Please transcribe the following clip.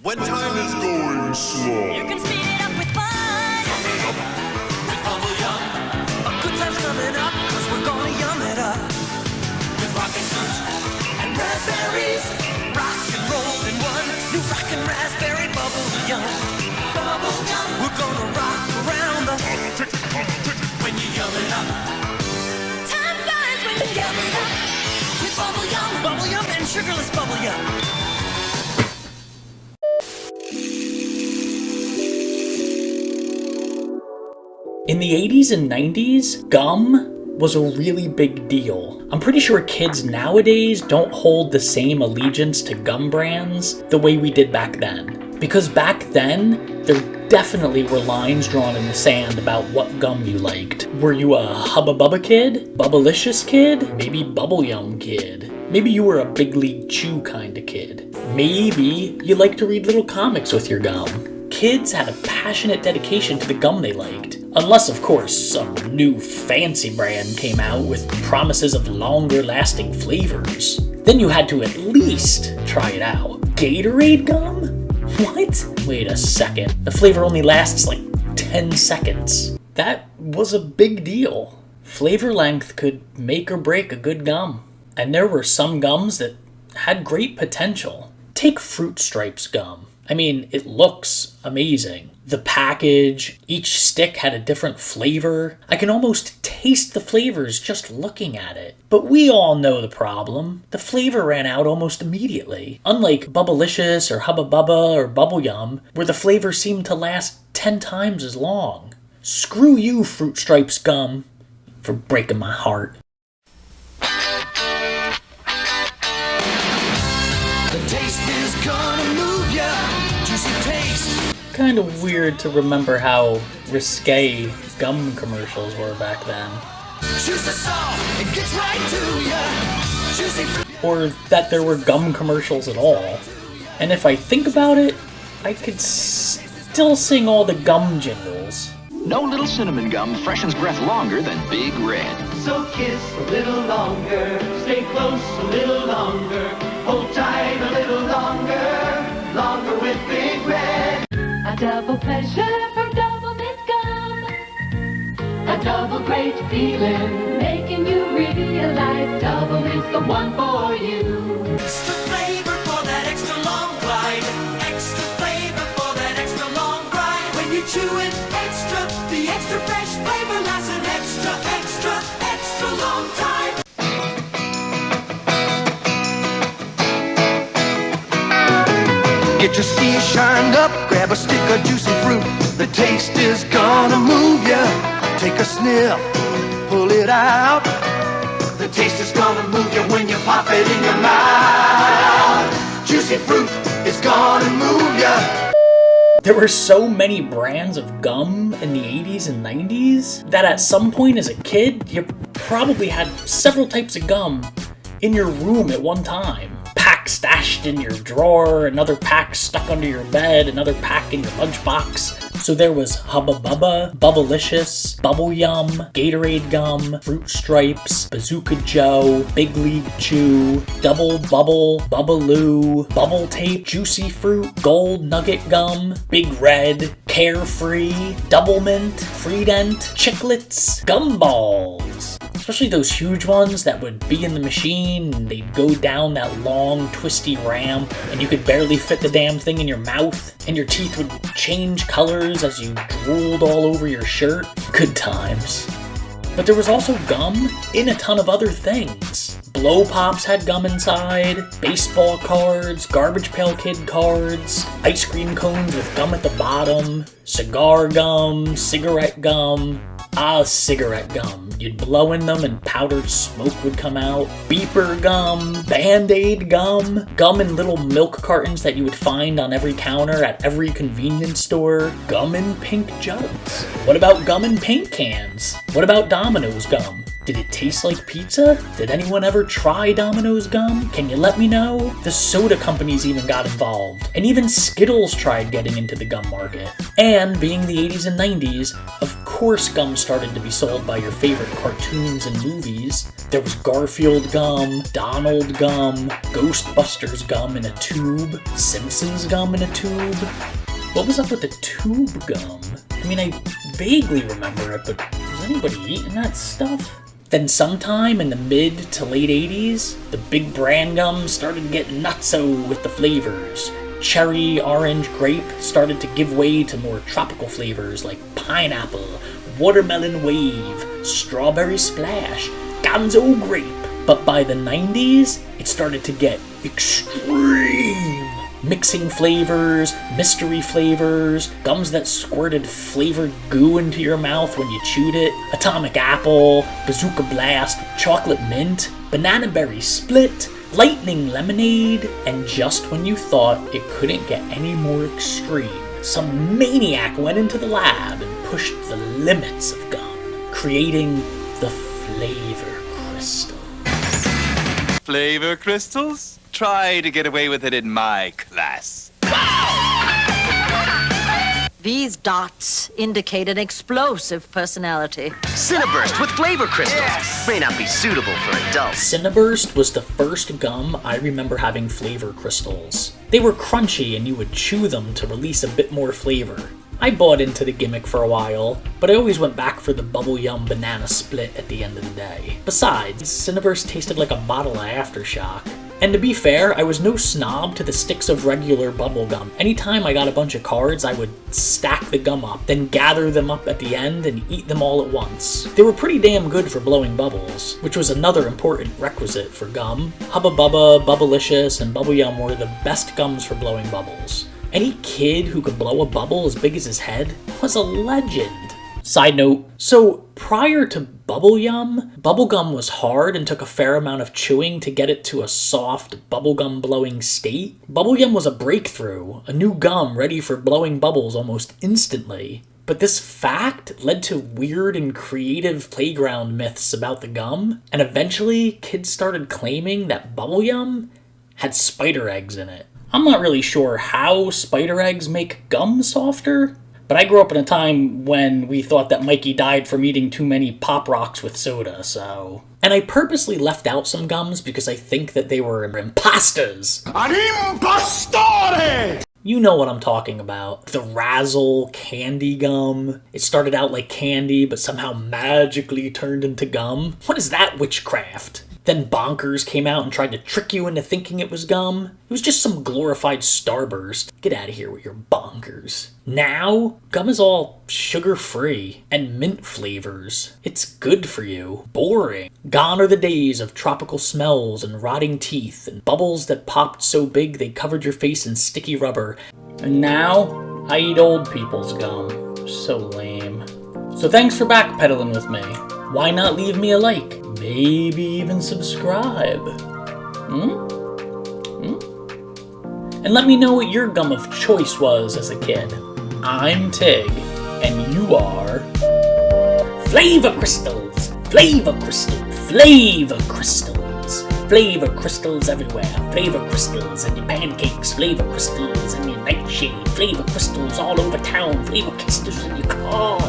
When time is going slow, You can speed it up with fun. With Bubble Yum. A good time's coming up, cause we're gonna yum it up. With rocket fruit And raspberries, rock and roll in one. New rockin' raspberry bubble yum. Bubble yum. We're gonna rock around the when you yum it up. time flies when you yum it up. With bubble yum. Bubble yum and sugarless bubble yum. In the 80s and 90s, gum was a really big deal. I'm pretty sure kids nowadays don't hold the same allegiance to gum brands the way we did back then. Because back then, there definitely were lines drawn in the sand about what gum you liked. Were you a Hubba Bubba kid? Bubblicious kid? Maybe Bubble Yum kid? Maybe you were a Big League Chew kind of kid. Maybe you liked to read little comics with your gum. Kids had a passionate dedication to the gum they liked. Unless, of course, some new fancy brand came out with promises of longer lasting flavors. Then you had to at least try it out. Gatorade gum? What? Wait a second. The flavor only lasts like 10 seconds. That was a big deal. Flavor length could make or break a good gum. And there were some gums that had great potential. Take Fruit Stripes gum. I mean, it looks amazing. The package, each stick had a different flavor. I can almost taste the flavors just looking at it. But we all know the problem. The flavor ran out almost immediately. Unlike Bubblicious or Hubba Bubba or Bubble Yum, where the flavor seemed to last 10 times as long. Screw you, Fruit Stripes gum, for breaking my heart. The taste is gonna move ya. Juicy taste. Kind of weird to remember how risque gum commercials were back then. Juicy soft. It gets right to ya. Juicy fruit. Or that there were gum commercials at all. And if I think about it, I could still sing all the gum jingles. No little cinnamon gum freshens breath longer than Big Red. So kiss a little longer, stay close a little longer, hold tight a little longer, longer with Big Red. A double pleasure from Double Mint Gum. A double great feeling, making you realize Double is the one for you. Extra flavor for that extra long ride. Extra flavor for that extra long ride. When you chew it extra, the extra fresh flavor lasts an extra, extra, extra long time. Get your teeth shined up, grab a stick of juicy fruit. The taste is gonna move ya. Take a sniff, pull it out. The taste is gonna move ya when you pop it in your mouth. Juicy fruit is gonna move ya. There were so many brands of gum in the 80s and 90s that at some point as a kid, you probably had several types of gum in your room at one time. Pack stashed in your drawer, another pack stuck under your bed, another pack in your lunchbox. So there was Hubba Bubba, Bubblicious, Bubble Yum, Gatorade gum, Fruit Stripes, Bazooka Joe, Big League Chew, Double Bubble, Bubbaloo, Bubble Tape, Juicy Fruit, Gold Nugget Gum, Big Red, Carefree, Double Mint, Freedent, Chiclets, Gumballs. Especially those huge ones that would be in the machine and they'd go down that long, twisty ramp and you could barely fit the damn thing in your mouth and your teeth would change colors as you drooled all over your shirt. Good times. But there was also gum in a ton of other things. Blow Pops had gum inside, baseball cards, Garbage Pail Kid cards, ice cream cones with gum at the bottom, cigar gum, cigarette gum. Cigarette gum. You'd blow in them and powdered smoke would come out. Beeper gum, Band-Aid gum, gum in little milk cartons that you would find on every counter at every convenience store, gum in pink jugs. What about gum in paint cans? What about Domino's gum? Did it taste like pizza? Did anyone ever try Domino's gum? Can you let me know? The soda companies even got involved, and even Skittles tried getting into the gum market. And being the 80s and 90s, of course gum started to be sold by your favorite cartoons and movies. There was Garfield gum, Donald gum, Ghostbusters gum in a tube, Simpsons gum in a tube. What was up with the tube gum? I mean, I vaguely remember it, but was anybody eating that stuff? Then sometime in the mid to late 80s, the big brand gums started to get nutso with the flavors. Cherry, orange, grape started to give way to more tropical flavors like pineapple, watermelon wave, strawberry splash, gonzo grape. But by the 90s, it started to get extreme. Mixing flavors, mystery flavors, gums that squirted flavored goo into your mouth when you chewed it, atomic apple, bazooka blast, chocolate mint, banana berry split, lightning lemonade, and just when you thought it couldn't get any more extreme, some maniac went into the lab and pushed the limits of gum, creating the flavor crystal. Flavor crystals? Try to get away with it in my class. These dots indicate an explosive personality. Cinnaburst with flavor crystals. Yes. May not be suitable for adults. Cinnaburst was the first gum I remember having flavor crystals. They were crunchy and you would chew them to release a bit more flavor. I bought into the gimmick for a while, but I always went back for the Bubble Yum banana split at the end of the day. Besides, Cinnaburst tasted like a bottle of Aftershock. And to be fair, I was no snob to the sticks of regular bubblegum. Anytime I got a bunch of cards, I would stack the gum up, then gather them up at the end and eat them all at once. They were pretty damn good for blowing bubbles, which was another important requisite for gum. Hubba Bubba, Bubblicious, and Bubble Yum were the best gums for blowing bubbles. Any kid who could blow a bubble as big as his head was a legend. Side note, so prior to Bubble Yum, bubblegum was hard and took a fair amount of chewing to get it to a soft, bubblegum blowing state. Bubble Yum was a breakthrough, a new gum ready for blowing bubbles almost instantly. But this fact led to weird and creative playground myths about the gum, and eventually kids started claiming that Bubble Yum had spider eggs in it. I'm not really sure how spider eggs make gum softer, but I grew up in a time when we thought that Mikey died from eating too many Pop Rocks with soda, so... And I purposely left out some gums because I think that they were imposters. An impostore! You know what I'm talking about. The Razzle candy gum. It started out like candy, but somehow magically turned into gum. What is that witchcraft? Then Bonkers came out and tried to trick you into thinking it was gum. It was just some glorified Starburst. Get out of here with your Bonkers. Now, gum is all sugar-free and mint flavors. It's good for you. Boring. Gone are the days of tropical smells and rotting teeth and bubbles that popped so big they covered your face in sticky rubber. And now, I eat old people's gum. So lame. So thanks for backpedaling with me. Why not leave me a like? Maybe even subscribe. And let me know what your gum of choice was as a kid. I'm Tig, and you are... Flavor Crystals! Flavor Crystals! Flavor Crystals! Flavor Crystals everywhere. Flavor Crystals in your pancakes. Flavor Crystals in your nightshade. Flavor Crystals all over town. Flavor Crystals in your car.